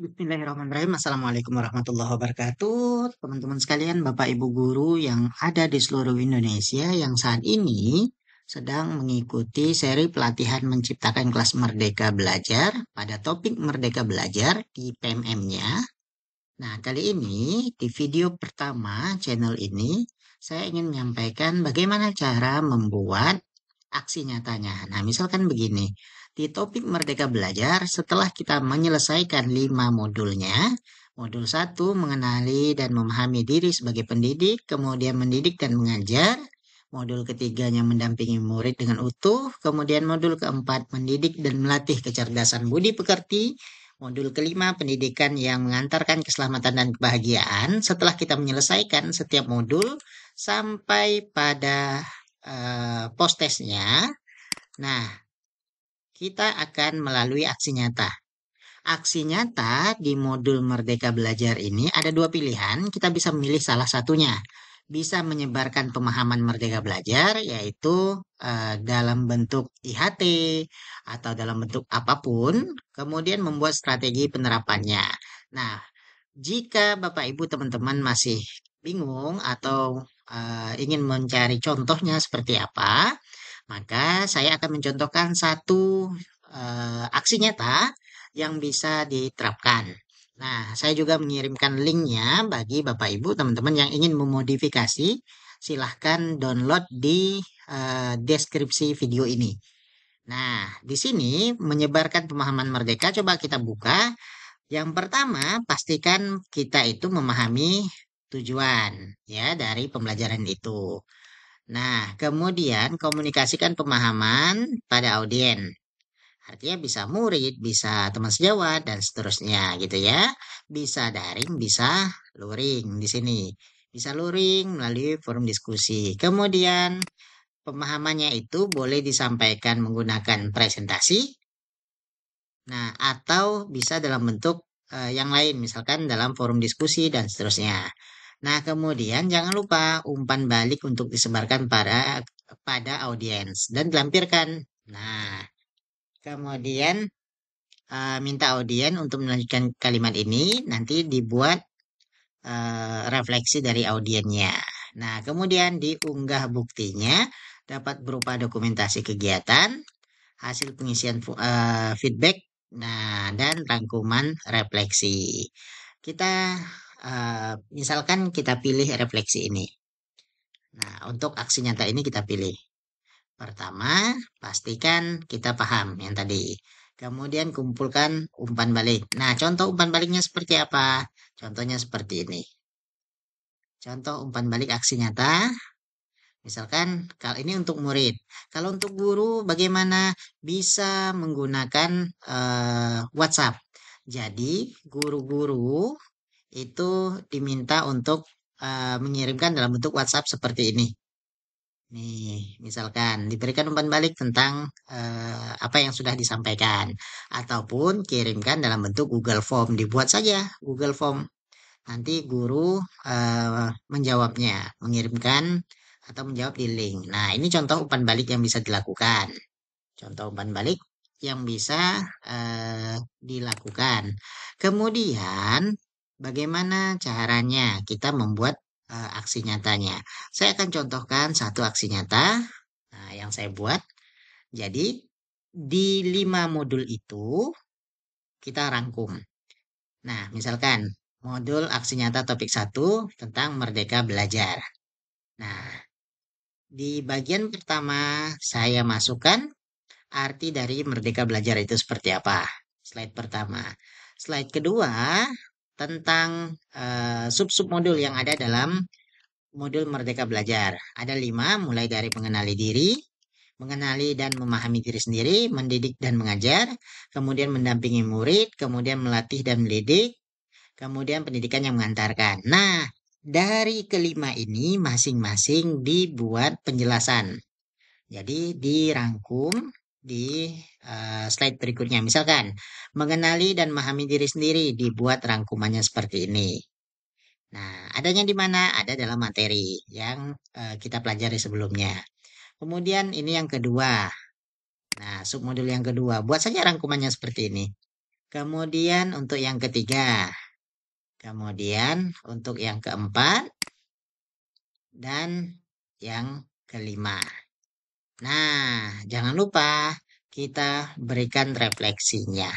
Bismillahirrahmanirrahim. Assalamualaikum warahmatullahi wabarakatuh. Teman-teman sekalian, Bapak Ibu guru yang ada di seluruh Indonesia yang saat ini sedang mengikuti seri pelatihan menciptakan kelas Merdeka Belajar pada topik Merdeka Belajar di PMM-nya. Nah, kali ini di video pertama channel ini saya ingin menyampaikan bagaimana cara membuat aksi nyatanya. Nah, misalkan begini. Di topik Merdeka Belajar, setelah kita menyelesaikan 5 modulnya, modul satu mengenali dan memahami diri sebagai pendidik, kemudian mendidik dan mengajar, modul ketiganya mendampingi murid dengan utuh, kemudian modul keempat mendidik dan melatih kecerdasan budi pekerti, modul kelima pendidikan yang mengantarkan keselamatan dan kebahagiaan. Setelah kita menyelesaikan setiap modul sampai pada post testnya, nah kita akan melalui aksi nyata. Aksi nyata di modul Merdeka Belajar ini ada dua pilihan, kita bisa memilih salah satunya. Bisa menyebarkan pemahaman Merdeka Belajar, yaitu dalam bentuk IHT atau dalam bentuk apapun, kemudian membuat strategi penerapannya. Nah, jika Bapak Ibu teman-teman masih bingung atau ingin mencari contohnya seperti apa, maka saya akan mencontohkan satu aksi nyata yang bisa diterapkan. Nah, saya juga mengirimkan linknya bagi Bapak Ibu teman-teman yang ingin memodifikasi. Silahkan download di deskripsi video ini. Nah, di sini menyebarkan pemahaman merdeka, coba kita buka. Yang pertama, pastikan kita itu memahami tujuan ya dari pembelajaran itu. Nah, kemudian komunikasikan pemahaman pada audien. Artinya bisa murid, bisa teman sejawat, dan seterusnya gitu ya. Bisa daring, bisa luring di sini. Bisa luring melalui forum diskusi. Kemudian pemahamannya itu boleh disampaikan menggunakan presentasi. Nah, atau bisa dalam bentuk yang lain, misalkan dalam forum diskusi dan seterusnya. Nah, kemudian jangan lupa umpan balik untuk disebarkan pada audiens dan dilampirkan. Nah, kemudian minta audien untuk melanjutkan kalimat ini, nanti dibuat refleksi dari audiennya. Nah, kemudian diunggah buktinya dapat berupa dokumentasi kegiatan, hasil pengisian feedback, nah, dan rangkuman refleksi. Kita misalkan kita pilih refleksi ini. Nah, untuk aksi nyata ini kita pilih. Pertama, pastikan kita paham yang tadi. Kemudian kumpulkan umpan balik. Nah, contoh umpan baliknya seperti apa? Contohnya seperti ini. Contoh umpan balik aksi nyata. Misalkan, kalau ini untuk murid. Kalau untuk guru, bagaimana bisa menggunakan WhatsApp? Jadi, guru-guru itu diminta untuk mengirimkan dalam bentuk WhatsApp seperti ini. Nih, misalkan diberikan umpan balik tentang apa yang sudah disampaikan, ataupun kirimkan dalam bentuk Google Form. Dibuat saja Google Form. Nanti guru menjawabnya, mengirimkan atau menjawab di link. Nah, ini contoh umpan balik yang bisa dilakukan. Contoh umpan balik yang bisa dilakukan. Kemudian, bagaimana caranya kita membuat aksi nyatanya? Saya akan contohkan satu aksi nyata yang saya buat. Jadi, di 5 modul itu kita rangkum. Nah, misalkan modul aksi nyata topik satu tentang Merdeka Belajar. Nah, di bagian pertama saya masukkan arti dari Merdeka Belajar itu seperti apa. Slide pertama. Slide kedua tentang sub-sub modul yang ada dalam modul Merdeka Belajar. Ada 5, mulai dari mengenali diri, mengenali dan memahami diri sendiri, mendidik dan mengajar, kemudian mendampingi murid, kemudian melatih dan mendidik, kemudian pendidikan yang mengantarkan. Nah, dari kelima ini masing-masing dibuat penjelasan. Jadi dirangkum di slide berikutnya. Misalkan, mengenali dan memahami diri sendiri dibuat rangkumannya seperti ini. Nah, adanya di mana? Ada dalam materi yang kita pelajari sebelumnya. Kemudian ini yang kedua. Nah, submodul yang kedua. Buat saja rangkumannya seperti ini. Kemudian untuk yang ketiga, kemudian untuk yang keempat, dan yang kelima. Nah, jangan lupa kita berikan refleksinya.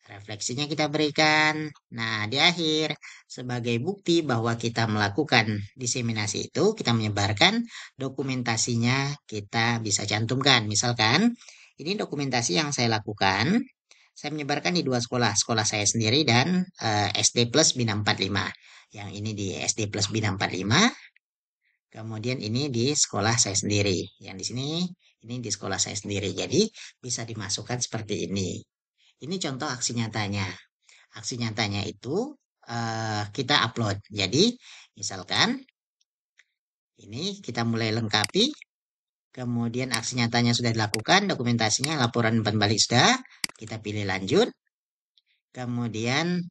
Refleksinya kita berikan. Nah, di akhir, sebagai bukti bahwa kita melakukan diseminasi itu, kita menyebarkan dokumentasinya, kita bisa cantumkan. Misalkan, ini dokumentasi yang saya lakukan. Saya menyebarkan di dua sekolah, sekolah saya sendiri dan SD Plus Bina 45. Yang ini di SD Plus Bina 45, kemudian ini di sekolah saya sendiri. Yang di sini, ini di sekolah saya sendiri. Jadi, bisa dimasukkan seperti ini. Ini contoh aksi nyatanya. Aksi nyatanya itu kita upload. Jadi, misalkan ini kita mulai lengkapi, kemudian aksi nyatanya sudah dilakukan, dokumentasinya, laporan umpan balik sudah, kita pilih lanjut, kemudian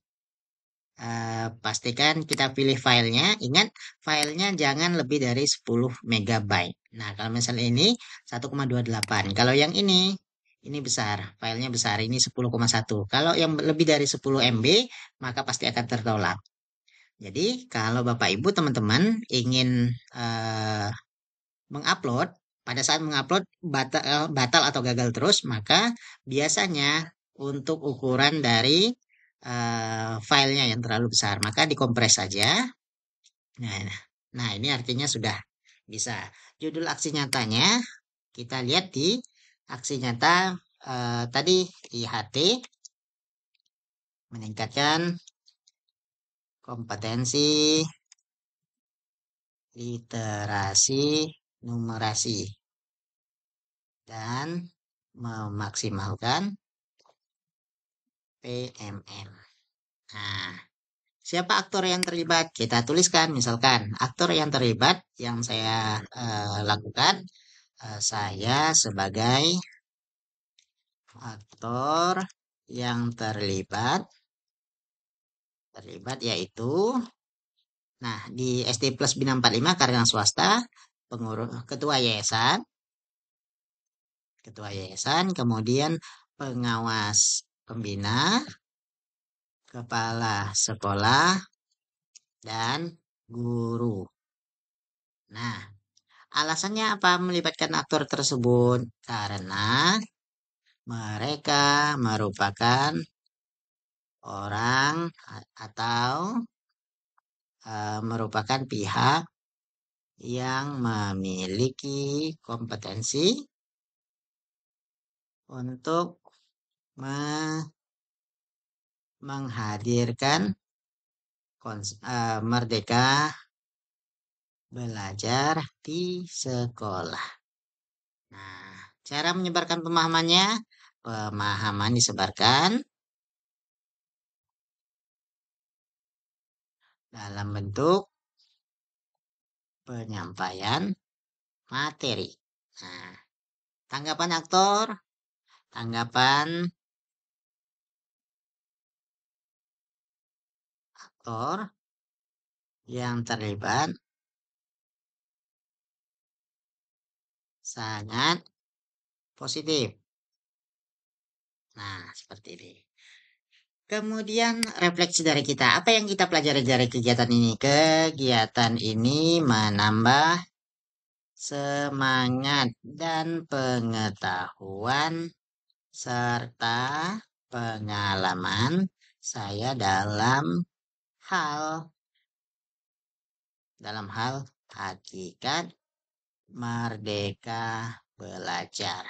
pastikan kita pilih filenya. Ingat, filenya jangan lebih dari 10 megabyte. Nah, kalau misalnya ini 1,28. Kalau yang ini besar, filenya besar, ini 10,1. Kalau yang lebih dari 10 MB, maka pasti akan tertolak. Jadi, kalau Bapak Ibu teman-teman ingin mengupload, pada saat mengupload batal atau gagal terus, maka biasanya untuk ukuran dari filenya yang terlalu besar, maka dikompres saja. Nah, nah ini artinya sudah bisa. Judul aksi nyatanya kita lihat di aksi nyata tadi IHT, meningkatkan kompetensi literasi numerasi dan memaksimalkan PMM. Nah, siapa aktor yang terlibat? Kita tuliskan, misalkan aktor yang terlibat yang saya lakukan, saya sebagai aktor yang terlibat yaitu, nah di SD Plus Bina 45 karena swasta, pengurus ketua yayasan, kemudian pengawas pembina, kepala sekolah, dan guru. Nah, alasannya apa melibatkan aktor tersebut? Karena mereka merupakan orang atau merupakan pihak yang memiliki kompetensi untuk menghadirkan merdeka belajar di sekolah. Nah, cara menyebarkan pemahamannya, pemahaman disebarkan dalam bentuk penyampaian materi. Nah, tanggapan aktor yang terlibat sangat positif. Nah, seperti ini. Kemudian refleksi dari kita. Apa yang kita pelajari dari kegiatan ini? Kegiatan ini menambah semangat dan pengetahuan serta pengalaman saya hal dalam hal hakikat merdeka belajar.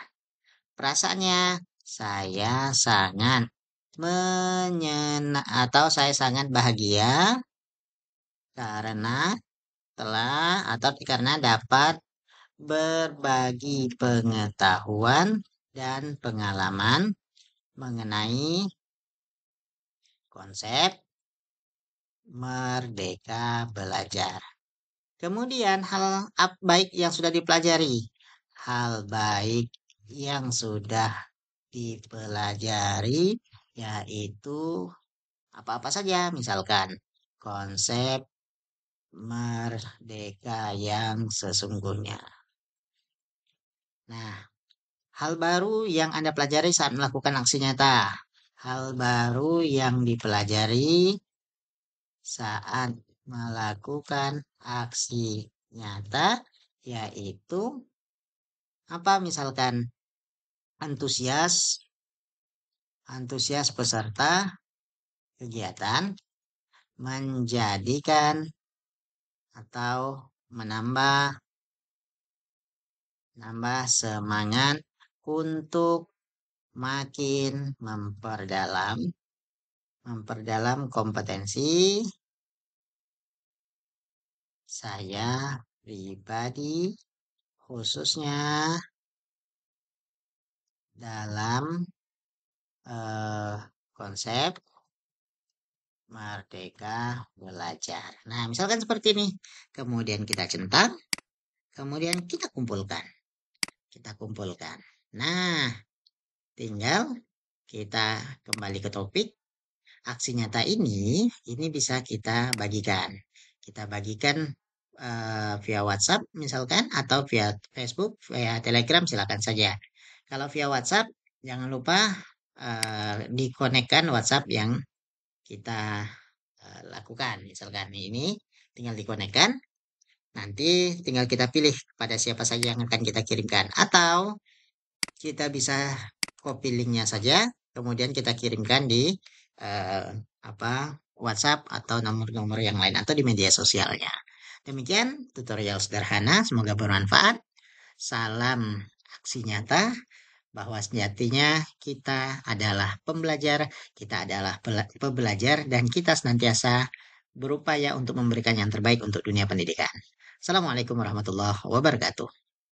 Perasaannya saya sangat bahagia karena karena dapat berbagi pengetahuan dan pengalaman mengenai konsep merdeka belajar. Kemudian hal baik yang sudah dipelajari. Hal baik yang sudah dipelajari yaitu apa-apa saja, misalkan konsep merdeka yang sesungguhnya. Nah, hal baru yang Anda pelajari saat melakukan aksi nyata. hal baru yang dipelajari saat melakukan aksi nyata, yaitu apa misalkan antusias, antusias peserta kegiatan, menjadikan atau menambah semangat untuk makin memperdalam kompetensi saya pribadi, khususnya dalam eh, konsep merdeka belajar. Nah, misalkan seperti ini. Kemudian kita centang, kemudian kita kumpulkan. Kita kumpulkan. Nah, tinggal kita kembali ke topik. Aksi nyata ini bisa kita bagikan. Kita bagikan via WhatsApp misalkan, atau via Facebook, via Telegram, silakan saja. Kalau via WhatsApp, jangan lupa dikonekkan WhatsApp yang kita lakukan. Misalkan ini tinggal dikonekkan, nanti tinggal kita pilih pada siapa saja yang akan kita kirimkan. Atau kita bisa copy linknya saja, kemudian kita kirimkan di eh, apa WhatsApp atau nomor-nomor yang lain atau di media sosialnya. Demikian tutorial sederhana, semoga bermanfaat. Salam aksi nyata, bahwa sejatinya kita adalah pembelajar, kita adalah pembelajar, dan kita senantiasa berupaya untuk memberikan yang terbaik untuk dunia pendidikan. Assalamualaikum warahmatullahi wabarakatuh.